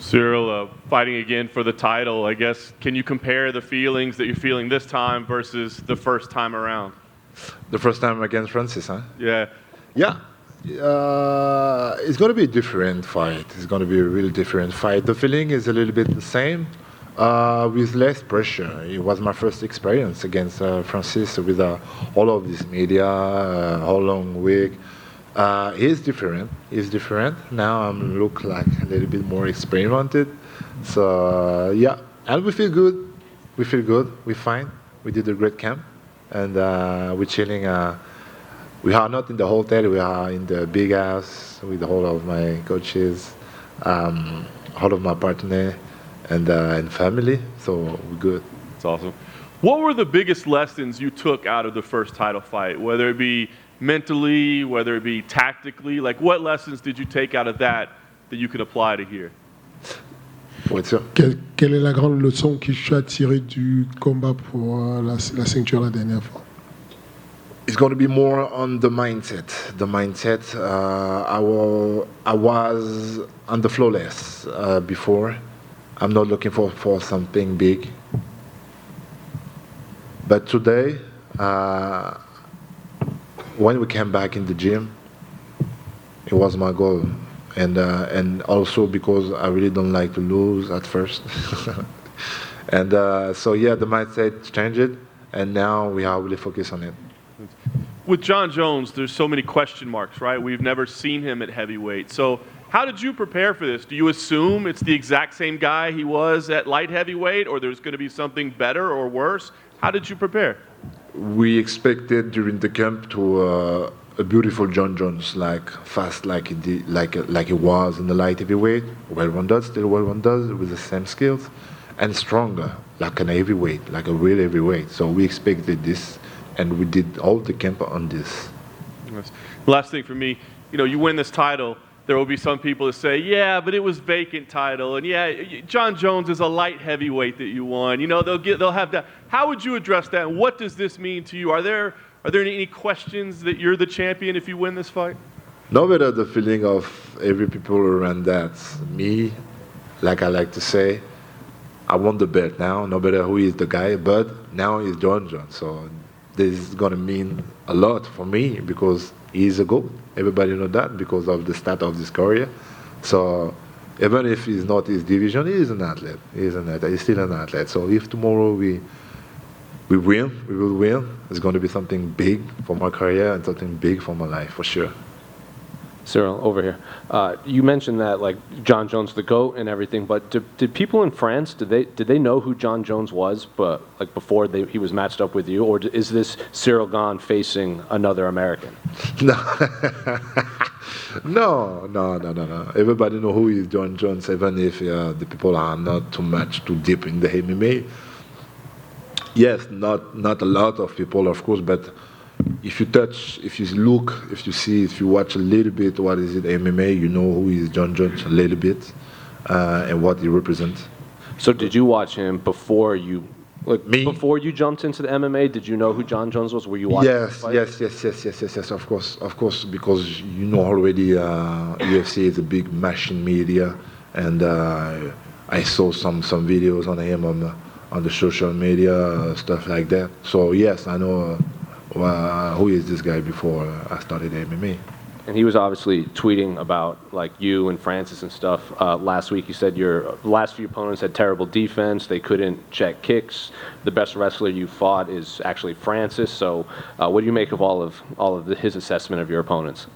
Ciryl, fighting again for the title, I guess, can you compare the feelings that you're feeling this time versus the first time around? The first time against Francis, huh? Yeah. Yeah. It's going to be a different fight. It's going to be a really different fight. The feeling is a little bit the same, with less pressure. It was my first experience against Francis with all of this media, all long week. He's different. He's different. Now I'm look like a little bit more experimented. So yeah, and we feel good. We feel good. We're fine. We did a great camp, and we're chilling. We are not in the hotel. We are in the big house with all of my coaches, all of my partner, and family. So we're good. That's awesome. What were the biggest lessons you took out of the first title fight, whether it be mentally, whether it be tactically? Like, what lessons did you take out of that you can apply to here? Pour être sûr. Quelle est la grande leçon que tu as tirée du combat pour la ceinture la dernière fois? It's going to be more on the mindset. The mindset. I was on the flawless before. I'm not looking for something big. But today, when we came back in the gym, it was my goal, and also because I really don't like to lose at first, and so yeah, the mindset changed, and now we are really focused on it. With Jon Jones, there's so many question marks, right? We've never seen him at heavyweight. So how did you prepare for this? Do you assume it's the exact same guy he was at light heavyweight, or there's going to be something better or worse? How did you prepare? We expected during the camp to a beautiful Jon Jones, like fast, like it was in the light heavyweight, well-rounded, still well-rounded, with the same skills, and stronger, like an heavyweight, like a real heavyweight. So we expected this, and we did all the camp on this. Last thing for me, you win this title, there will be some people that say, yeah, but it was vacant title, and yeah, Jon Jones is a light heavyweight that you won. They'll have that. How would you address that? And what does this mean to you? Are there any questions that you're the champion if you win this fight? No better the feeling of every people around that. Me, like I like to say, I won the belt now. No better who is the guy, but now he's Jon Jones. So this is gonna mean a lot for me because he's a GOAT. Everybody know that because of the start of his career. So even if he's not his division, he is an athlete. He's still an athlete. So if tomorrow we win, we will win. It's going to be something big for my career and something big for my life, for sure. Ciryl, over here. You mentioned that like Jon Jones, the GOAT and everything, but did people in France, did they know who Jon Jones was, but like before he was matched up with you, or is this Ciryl Gane facing another American? No. No. Everybody know who is Jon Jones, even if the people are not too deep in the MMA. Yes, not a lot of people, of course, but if you touch, if you look, if you see, if you watch a little bit, what is it, MMA, you know who is Jon Jones a little bit, and what he represents. So did you watch him before you, Me? before you jumped into the MMA? Did you know who Jon Jones was? Were you watching him fight? Yes, of course, because you know already UFC is a big machine media, and I saw some videos on him on the social media, stuff like that. So yes, I know who is this guy before I started MMA. And he was obviously tweeting about like you and Francis and stuff. Last week he said your last few opponents had terrible defense. They couldn't check kicks. The best wrestler you fought is actually Francis. So what do you make of all of his assessment of your opponents?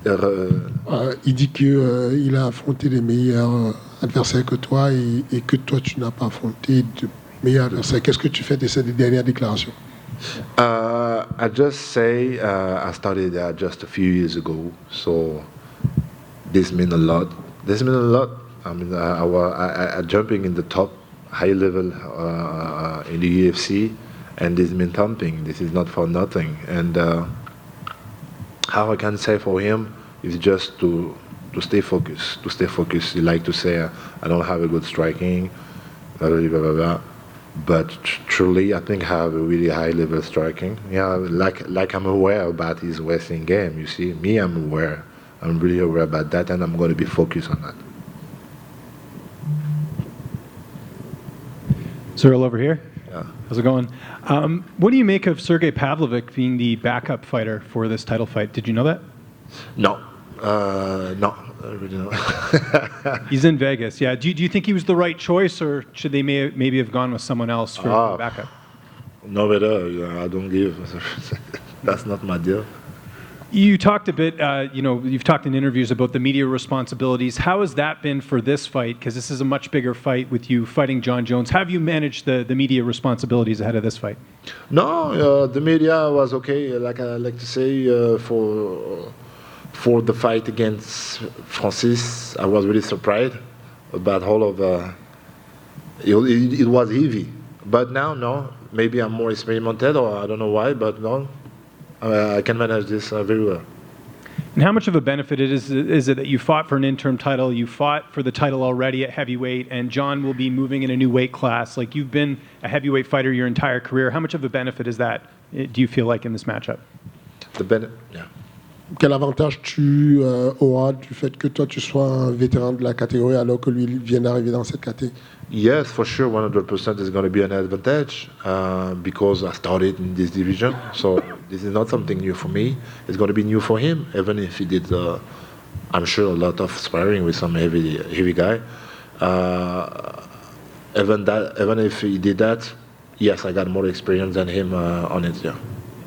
Il dit qu'il a affronté des meilleurs adversaires que toi et que toi tu n'as pas affronté de meilleurs adversaires. Qu'est-ce que tu fais de cette dernière déclaration? I just say I started just a few years ago, so this means a lot. I mean, I jumping in the top high level in the UFC, and this means something. This is not for nothing. And how I can say for him is just to stay focused. To stay focused. He like to say, I don't have a good striking, blah blah blah blah. But truly, I think I have a really high level striking. Yeah, like I'm aware about his wrestling game. You see, me, I'm aware. I'm really aware about that, and I'm going to be focused on that. Ciryl over here. Yeah. How's it going? What do you make of Sergey Pavlovich being the backup fighter for this title fight? Did you know that? No, no, I really not. He's in Vegas. Yeah. Do you think he was the right choice, or should they maybe have gone with someone else for the backup? No better. I don't give. That's not my deal. You talked a bit, you've talked in interviews about the media responsibilities. How has that been for this fight? Because this is a much bigger fight with you fighting Jon Jones. How have you managed the media responsibilities ahead of this fight? No, the media was okay. Like I like to say, for the fight against Francis, I was really surprised about all of. It was heavy, but now no. Maybe I'm more experimented, or I don't know why, but no. I can manage this very well. And how much of a benefit is it that you fought for an interim title, you fought for the title already at heavyweight, and Jon will be moving in a new weight class? Like, you've been a heavyweight fighter your entire career. How much of a benefit is that, do you feel like, in this matchup? Yeah. Quel avantage tu auras du fait que toi tu sois un vétéran de la catégorie alors que lui vient d'arriver dans cette catégorie? Yes, for sure, 100% is going to be an advantage because I started in this division. So this is not something new for me. It's going to be new for him, even if he did, I'm sure, a lot of sparring with some heavy guy. Even if he did that, yes, I got more experience than him on it. Yeah.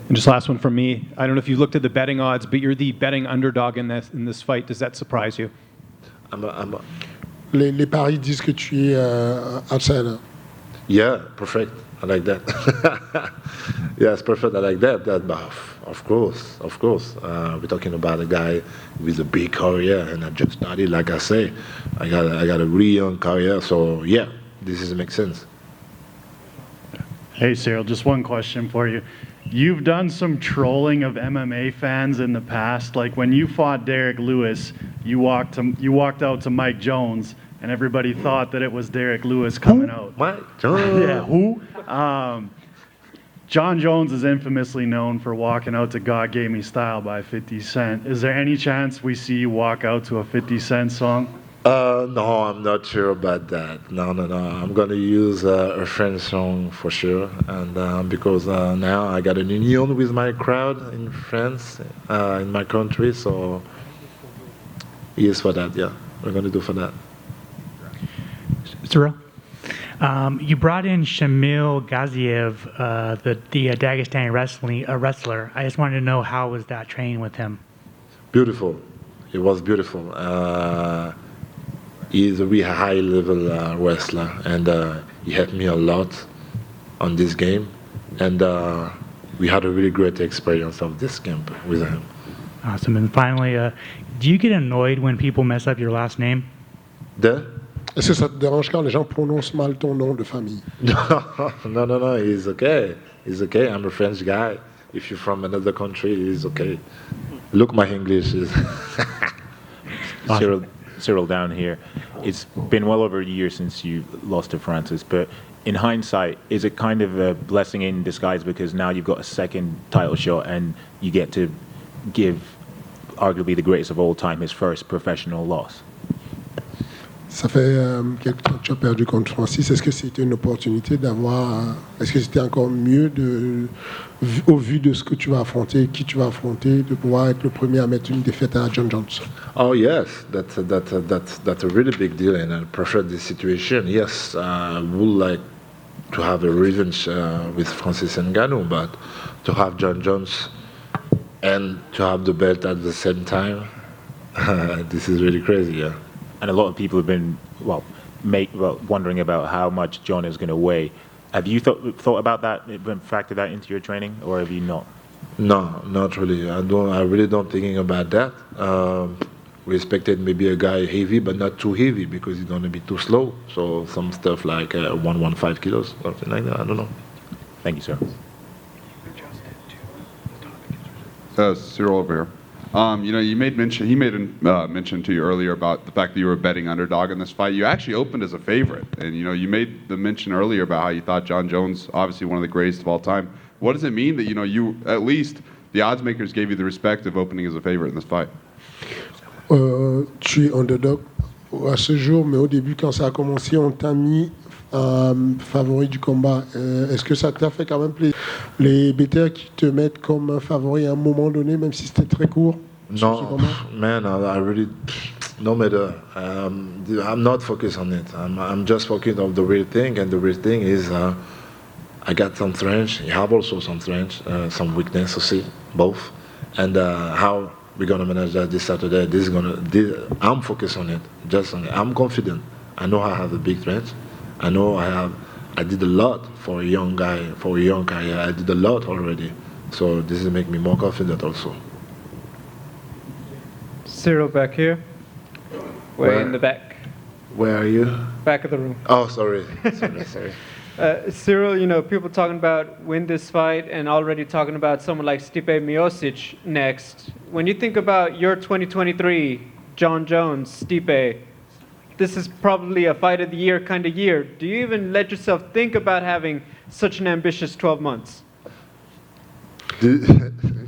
And just last one from me. I don't know if you looked at the betting odds, but you're the betting underdog in this fight. Does that surprise you? Les paris disent que tu es outsider. Yeah, perfect. I like that. Yes, perfect. I like that. But of course. We're talking about a guy with a big career, and I just started. Like I say, I got a really young career. So yeah, this makes sense. Hey, Ciryl, just one question for you. You've done some trolling of MMA fans in the past. Like when you fought Derek Lewis, you walked out to Mike Jones, and everybody thought that it was Derek Lewis coming out. Mike Jones. Yeah, who? Jon Jones is infamously known for walking out to God Gave Me Style by 50 Cent. Is there any chance we see you walk out to a 50 Cent song? No, I'm not sure about that. No. I'm gonna use a French song for sure, and because now I got an union with my crowd in France, in my country. So yes, for that, yeah, we're gonna do for that. Ciryl, you brought in Shamil Gaziev, the Dagestani wrestler. I just wanted to know, how was that training with him? Beautiful. It was beautiful. He's a really high-level wrestler, and he helped me a lot on this game. And we had a really great experience of this camp with him. Awesome. And finally, do you get annoyed when people mess up your last name? Est-ce que ça te dérange quand les gens prononcent mal ton nom de famille? No. He's okay. I'm a French guy. If you're from another country, he's okay. Look, my English is. Ciryl down here. It's been well over a year since you lost to Francis, but in hindsight, is it kind of a blessing in disguise because now you've got a second title shot and you get to give arguably the greatest of all time his first professional loss? Ça fait quelque temps que tu as perdu contre Francis. Est-ce que c'était une opportunité d'avoir... Est-ce que c'était encore mieux, au vu de ce que tu vas affronter, qui tu vas affronter, de pouvoir être le premier à mettre une défaite à Jon Jones? Oh yes, that's a really big deal, and I prefer this situation. Yes, I would like to have a revenge with Francis Ngannou, but to have Jon Jones and to have the belt at the same time, this is really crazy, yeah. And a lot of people have been wondering about how much Jon is going to weigh. Have you thought about that, factored that into your training, or have you not? No, not really. I really don't thinking about that. We expected maybe a guy heavy, but not too heavy because he's going to be too slow. So some stuff like 115 kilos, something like that. I don't know. Thank you, sir. Ciryl over here. He made mention to you earlier about the fact that you were a betting underdog in this fight. You actually opened as a favorite, and you made the mention earlier about how you thought Jon Jones, obviously one of the greatest of all time. What does it mean that you at least the odds makers gave you the respect of opening as a favorite in this fight? Tu es underdog à ce jour, mais au début, quand ça a commencé, on t'a mis favori du combat. Est-ce que ça t'a fait quand même plaisir les BTR qui te mettent comme un favori à un moment donné, même si c'était très court? sur ce No, combat? man, I really, no matter. I'm not focused on it. I'm just focused on the real thing, and the real thing is I got some strength. I have also some strength, some weakness, see, both. And how we're gonna manage that this Saturday? I'm focused on it, just on it. I'm confident. I know I have a big strength. I know I did a lot for a young guy, for a young career. I did a lot already. So this will make me more confident also. Ciryl back here. Way Where? in the back. Where are you? Back of the room. Oh, sorry. Sorry. Ciryl, you know, people talking about win this fight and already talking about someone like Stipe Miocic next. When you think about your 2023, John Jones, Stipe, this is probably a fight of the year kind of year. Do you even let yourself think about having such an ambitious 12 months?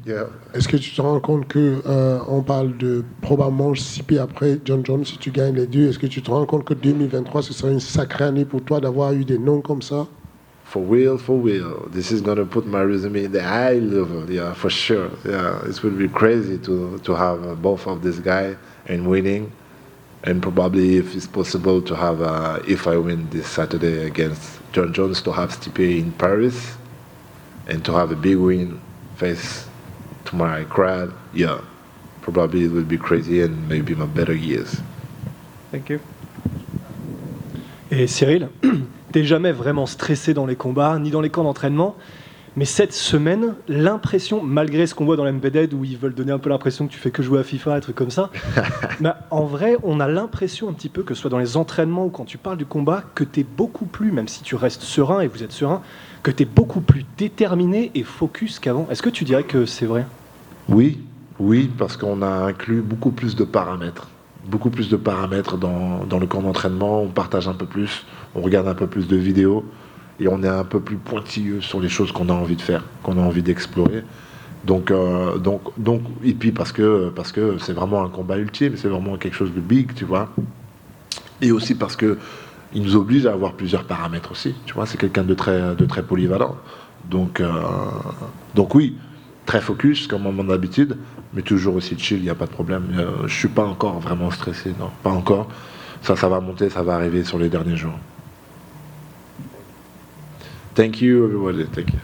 Yeah. Est-ce que tu te rends compte que on parle de probablement 6 pieds après John Jones si tu gagnes les deux? Est-ce que tu te rends compte que 2023 ce serait une sacrée année pour toi d'avoir eu des noms comme ça? For real, for real. This is gonna put my resume in the high level, yeah, for sure. Yeah, it would be crazy to have both of this guy and winning, and probably if it's possible to have, if I win this Saturday against John Jones, to have Stipe in Paris, and to have a big win face to my crowd. Yeah, probably it would be crazy and maybe my better years. Thank you. Et Ciryl, t'es jamais vraiment stressé dans les combats, ni dans les camps d'entraînement, mais cette semaine, l'impression, malgré ce qu'on voit dans l'MPD où ils veulent donner un peu l'impression que tu fais que jouer à FIFA, un truc comme ça, bah, en vrai, on a l'impression un petit peu, que ce soit dans les entraînements ou quand tu parles du combat, que t'es beaucoup plus, même si tu restes serein, et vous êtes serein, que t'es beaucoup plus déterminé et focus qu'avant. Est-ce que tu dirais que c'est vrai? Oui, parce qu'on a inclus beaucoup plus de paramètres. Beaucoup plus de paramètres dans le camp d'entraînement, on partage un peu plus, on regarde un peu plus de vidéos et on est un peu plus pointilleux sur les choses qu'on a envie de faire, qu'on a envie d'explorer. Donc, et puis parce que c'est vraiment un combat ultime, c'est vraiment quelque chose de big, tu vois. Et aussi parce que il nous oblige à avoir plusieurs paramètres aussi, tu vois. C'est quelqu'un de très polyvalent. Donc oui, très focus comme on a d'habitude, mais toujours aussi chill, il n'y a pas de problème. Je suis pas encore vraiment stressé, non, pas encore. Ça va monter, ça va arriver sur les derniers jours. Thank you everybody, thank you.